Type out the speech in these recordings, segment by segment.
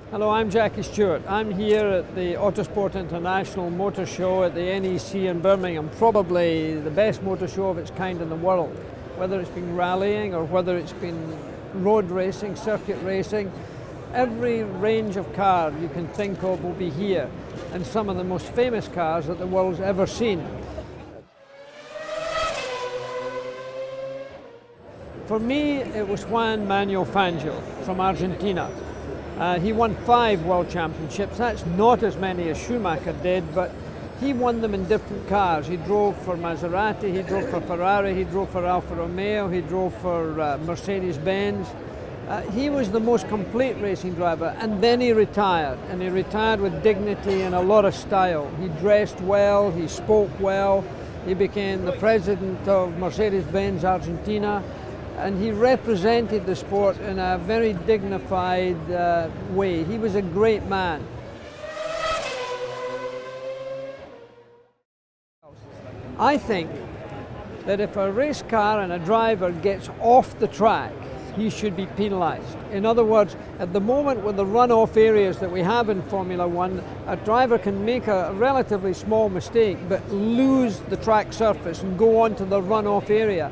Hello, I'm Jackie Stewart. I'm here at the Autosport International Motor Show at the NEC in Birmingham, probably the best motor show of its kind in the world. Whether it's been rallying or whether it's been road racing, circuit racing, every range of car you can think of will be here, and some of the most famous cars that the world's ever seen. For me, it was Juan Manuel Fangio from Argentina. He won 5 world championships. That's not as many as Schumacher did, but he won them in different cars. He drove for Maserati, he drove for Ferrari, he drove for Alfa Romeo, he drove for Mercedes-Benz. He was the most complete racing driver, and then he retired, and he retired with dignity and a lot of style. He dressed well, he spoke well, he became the president of Mercedes-Benz Argentina, and he represented the sport in a very dignified way. He was a great man. I think that if a race car and a driver gets off the track, he should be penalised. In other words, at the moment with the runoff areas that we have in Formula One, a driver can make a relatively small mistake but lose the track surface and go on to the runoff area.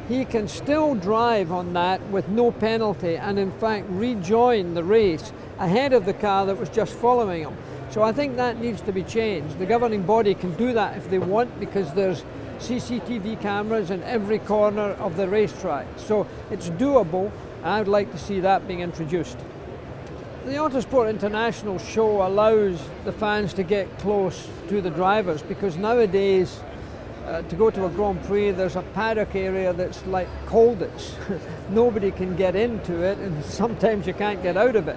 He can still drive on that with no penalty and in fact rejoin the race ahead of the car that was just following him. So I think that needs to be changed. The governing body can do that if they want, because there's CCTV cameras in every corner of the racetrack. So it's doable, and I would like to see that being introduced. The Autosport International show allows the fans to get close to the drivers, because nowadays to go to a Grand Prix, there's a paddock area that's like Colditz. Nobody can get into it, and sometimes you can't get out of it.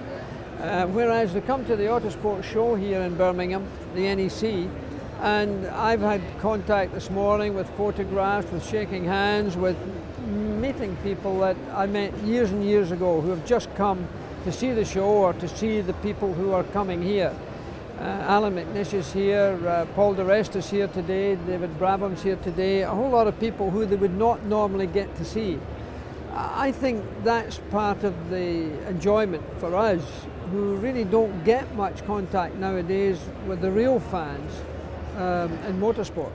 Whereas they come to the Autosport show here in Birmingham, the NEC, and I've had contact this morning with photographs, with shaking hands, with meeting people that I met years and years ago who have just come to see the show or to see the people who are coming here. Alan McNish is here, Paul de Rest is here today, David Brabham's here today, a whole lot of people who they would not normally get to see. I think that's part of the enjoyment for us, who really don't get much contact nowadays with the real fans in motorsport.